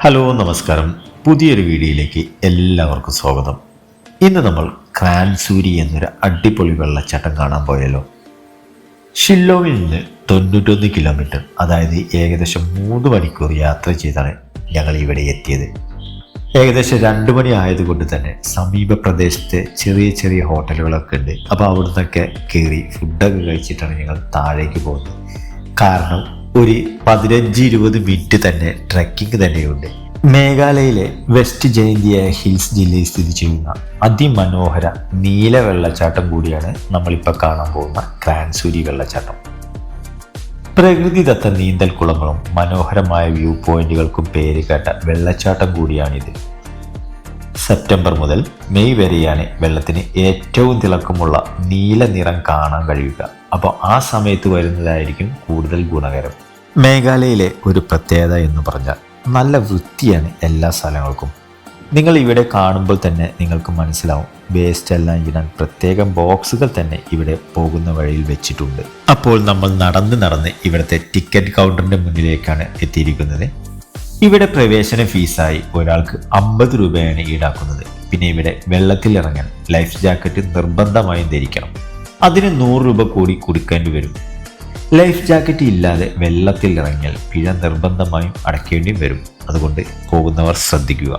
Hello നമസ്കാരം. പുതിയൊരു വീഡിയോയിലേക്ക് എല്ലാവർക്കും സ്വാഗതം. ഇന്ന് നമ്മൾ ക്രാൻസൂരി എന്നൊരു അടിപൊളി വെള്ളച്ചാട്ടം കാണാൻ പോയല്ലോ. ഷില്ലോങ്ങിൽ നിന്ന് 91 കിലോമീറ്റർ, അതായത് ഏകദേശം 3 മണിക്കൂർ യാത്ര ചെയ്താണ് ഞങ്ങൾ ഇവിടെ എത്തിയത്. ഏകദേശം 2 മണി ആയതുകൊണ്ട് തന്നെ സമീപ പ്രദേശത്തെ ചെറിയ ചെറിയ ഹോട്ടലുകളൊക്കെ ഉണ്ട്. അപ്പോൾ അവിടെ നിന്നൊക്കെ കയറി ഫുഡൊക്കെ കഴിച്ചിട്ടാണ് ഞങ്ങൾ താഴേക്ക് പോകുന്നത്. കാരണം ഒരു 15-20 മിനിറ്റ് തന്നെ ട്രെക്കിംഗ് തന്നെയുണ്ട്. മേഘാലയയിലെ വെസ്റ്റ് ജയന്തിയ ഹിൽസ് ജില്ലയിൽ സ്ഥിതി ചെയ്യുന്ന അതിമനോഹര നീല വെള്ളച്ചാട്ടം കൂടിയാണ് നമ്മളിപ്പോൾ കാണാൻ പോകുന്ന ക്രാൻസൂരി വെള്ളച്ചാട്ടം. പ്രകൃതിദത്ത നീന്തൽ കുളങ്ങളും മനോഹരമായ വ്യൂ പോയിന്റുകൾക്കും പേര് കേട്ട വെള്ളച്ചാട്ടം കൂടിയാണിത്. സെപ്റ്റംബർ മുതൽ മെയ് വരെയാണ് വെള്ളത്തിന് ഏറ്റവും തിളക്കമുള്ള നീല നിറം കാണാൻ കഴിയുക. അപ്പോൾ ആ സമയത്ത് വരുന്നതായിരിക്കും കൂടുതൽ ഗുണകരം. മേഘാലയയിലെ ഒരു പ്രത്യേകത എന്ന് പറഞ്ഞാൽ നല്ല വൃത്തിയാണ് എല്ലാ സ്ഥലങ്ങൾക്കും. നിങ്ങൾ ഇവിടെ കാണുമ്പോൾ തന്നെ നിങ്ങൾക്ക് മനസ്സിലാവും, വേസ്റ്റ് എല്ലാം ഇടാൻ പ്രത്യേകം ബോക്സുകൾ തന്നെ ഇവിടെ പോകുന്ന വഴിയിൽ വെച്ചിട്ടുണ്ട്. അപ്പോൾ നമ്മൾ നടന്ന് ഇവിടുത്തെ ടിക്കറ്റ് കൗണ്ടറിൻ്റെ മുന്നിലേക്കാണ് എത്തിയിരിക്കുന്നത്. ഇവിടെ പ്രവേശന ഫീസായി ഒരാൾക്ക് 50 രൂപയാണ് ഈടാക്കുന്നത്. പിന്നെ ഇവിടെ വെള്ളത്തിൽ ഇറങ്ങാൻ ലൈഫ് ജാക്കറ്റ് നിർബന്ധമായും ധരിക്കണം. അതിന് 100 രൂപ കൂടി കൊടുക്കേണ്ടി വരും. ലൈഫ് ജാക്കറ്റ് ഇല്ലാതെ വെള്ളത്തിൽ ഇറങ്ങിയാൽ പിഴ നിർബന്ധമായും അടയ്ക്കേണ്ടി വരും. അതുകൊണ്ട് പോകുന്നവർ ശ്രദ്ധിക്കുക.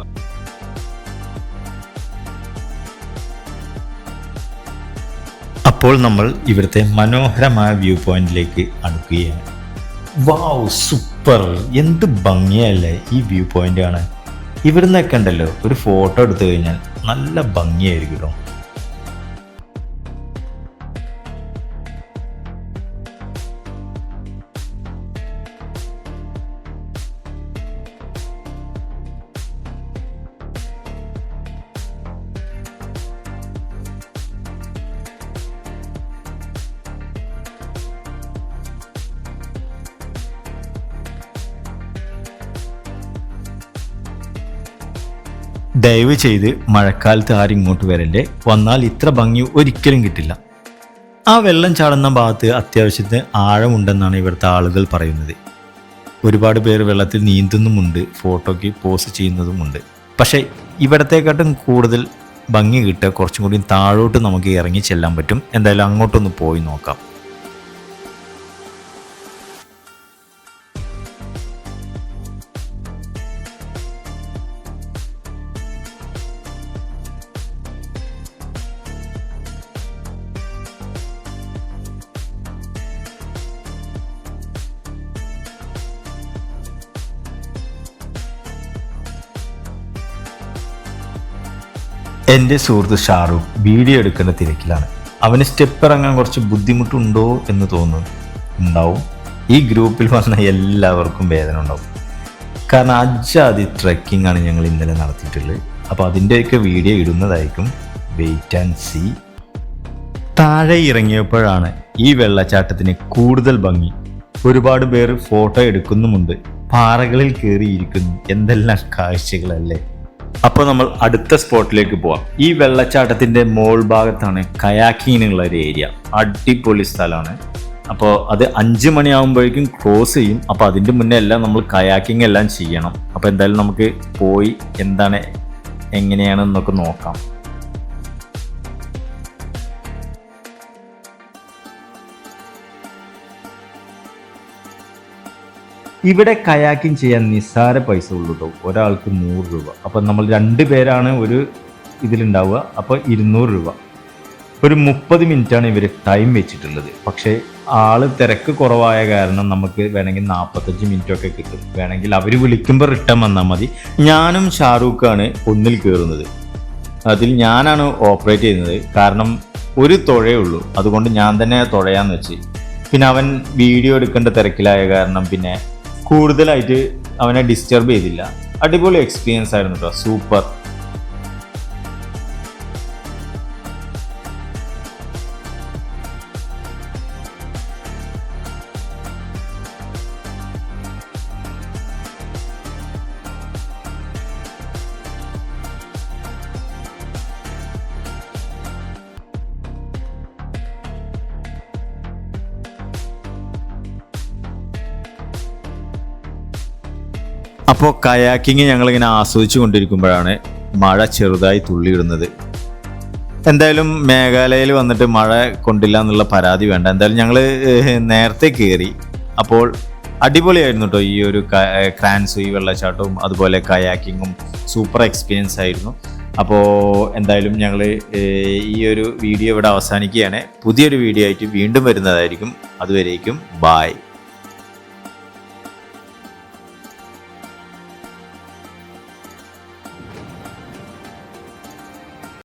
അപ്പോൾ നമ്മൾ ഇവിടുത്തെ മനോഹരമായ വ്യൂ പോയിന്റിലേക്ക് അടുക്കുകയാണ്. വാവ്, സൂപ്പർ! എന്ത് ഭംഗിയല്ലേ ഈ വ്യൂ പോയിന്റ് ആണ്. ഇവിടുന്നൊക്കെ ഉണ്ടല്ലോ, ഒരു ഫോട്ടോ എടുത്തു കഴിഞ്ഞാൽ നല്ല ഭംഗിയായിരിക്കും കേട്ടോ. ദയവ് ചെയ്ത് മഴക്കാലത്ത് ആരും ഇങ്ങോട്ട് വരല്ലേ. വന്നാൽ ഇത്ര ഭംഗി ഒരിക്കലും കിട്ടില്ല. ആ വെള്ളം ചാടുന്ന ഭാഗത്ത് അത്യാവശ്യത്തിന് ആഴമുണ്ടെന്നാണ് ഇവിടുത്തെ ആളുകൾ പറയുന്നത്. ഒരുപാട് പേർ വെള്ളത്തിൽ നീന്തുന്നുമുണ്ട്, ഫോട്ടോയ്ക്ക് പോസ്റ്റ് ചെയ്യുന്നതുമുണ്ട്. പക്ഷേ ഇവിടത്തെക്കാട്ടും കൂടുതൽ ഭംഗി കിട്ടുക കുറച്ചും കൂടി താഴോട്ട് നമുക്ക് ഇറങ്ങി ചെല്ലാൻ പറ്റും. എന്തായാലും അങ്ങോട്ടൊന്ന് പോയി നോക്കാം. എൻ്റെ സുഹൃത്ത് ഷാറൂഖ് വീഡിയോ എടുക്കേണ്ട തിരക്കിലാണ്. അവന് സ്റ്റെപ്പ് ഇറങ്ങാൻ കുറച്ച് ബുദ്ധിമുട്ടുണ്ടോ എന്ന് ഉണ്ടാവും. ഈ ഗ്രൂപ്പിൽ വന്ന എല്ലാവർക്കും വേദന ഉണ്ടാവും. കാരണം അജാതി ട്രെക്കിംഗ് ആണ് ഞങ്ങൾ ഇന്നലെ നടത്തിയിട്ടുള്ളത്. അപ്പോൾ അതിൻ്റെയൊക്കെ വീഡിയോ ഇടുന്നതായിരിക്കും. Wait and see. താഴെ ഇറങ്ങിയപ്പോഴാണ് ഈ വെള്ളച്ചാട്ടത്തിന് കൂടുതൽ ഭംഗി. ഒരുപാട് പേർ ഫോട്ടോ എടുക്കുന്നുമുണ്ട്, പാറകളിൽ കയറിയിരിക്കുന്നു. എന്തെല്ലാം കാഴ്ചകളല്ലേ. അപ്പോൾ നമ്മൾ അടുത്ത സ്പോട്ടിലേക്ക് പോവാം. ഈ വെള്ളച്ചാട്ടത്തിൻ്റെ മോൾ ഭാഗത്താണ് കയാക്കിങ്ങിനുള്ള ഒരു ഏരിയ. അടിപൊളി സ്ഥലമാണ്. അപ്പോൾ അത് 5 മണിയാകുമ്പോഴേക്കും ക്ലോസ് ചെയ്യും. അപ്പോൾ അതിൻ്റെ മുന്നേ എല്ലാം നമ്മൾ കയാക്കിങ് എല്ലാം ചെയ്യണം. അപ്പോൾ എന്തായാലും നമുക്ക് പോയി എന്താണ് എങ്ങനെയാണെന്നൊക്കെ നോക്കാം. ഇവിടെ കയാക്കിങ് ചെയ്യാൻ നിസ്സാര പൈസ ഉള്ളൂ കേട്ടോ. ഒരാൾക്ക് 100 രൂപ. അപ്പം നമ്മൾ 2 പേരാണ് ഒരു ഇതിലുണ്ടാവുക. അപ്പോൾ 200 രൂപ. ഒരു 30 മിനിറ്റാണ് ഇവർ ടൈം വെച്ചിട്ടുള്ളത്. പക്ഷേ തിരക്ക് കുറവായ കാരണം നമുക്ക് വേണമെങ്കിൽ 45 മിനിറ്റൊക്കെ കിട്ടും. വേണമെങ്കിൽ അവർ വിളിക്കുമ്പോൾ റിട്ടേൺ വന്നാൽ മതി. ഞാനും ഷാറൂഖാണ് ഒന്നിൽ കയറുന്നത്. അതിൽ ഞാനാണ് ഓപ്പറേറ്റ് ചെയ്യുന്നത്. കാരണം ഒരു തുഴയേ ഉള്ളൂ, അതുകൊണ്ട് ഞാൻ തന്നെ തുഴയാന്ന് വെച്ച്. പിന്നെ അവൻ വീഡിയോ എടുക്കേണ്ട തിരക്കിലായ കാരണം പിന്നെ കൂടുതലായിട്ട് അവനെ ഡിസ്റ്റർബ് ചെയ്തില്ല. അടിപൊളി എക്സ്പീരിയൻസ് ആയിരുന്നു കേട്ടോ. സൂപ്പർ. അപ്പോൾ കയാക്കിങ് ഞങ്ങളിങ്ങനെ ആസ്വദിച്ചു കൊണ്ടിരിക്കുമ്പോഴാണ് മഴ ചെറുതായി തുള്ളിയിടുന്നത്. എന്തായാലും മേഘാലയയിൽ വന്നിട്ട് മഴ കൊണ്ടില്ല എന്നുള്ള പരാതി വേണ്ട. എന്തായാലും ഞങ്ങൾ നേരത്തെ കയറി. അപ്പോൾ അടിപൊളിയായിരുന്നു കേട്ടോ ഈ ഒരു ക്രാൻസുയി വെള്ളച്ചാട്ടവും അതുപോലെ കയാക്കിങ്ങും സൂപ്പർ എക്സ്പീരിയൻസ് ആയിരുന്നു. അപ്പോൾ എന്തായാലും ഞങ്ങൾ ഈ ഒരു വീഡിയോ ഇവിടെ അവസാനിക്കുകയാണ്. പുതിയൊരു വീഡിയോ ആയിട്ട് വീണ്ടും വരുന്നതായിരിക്കും. അതുവരേക്കും ബായ്.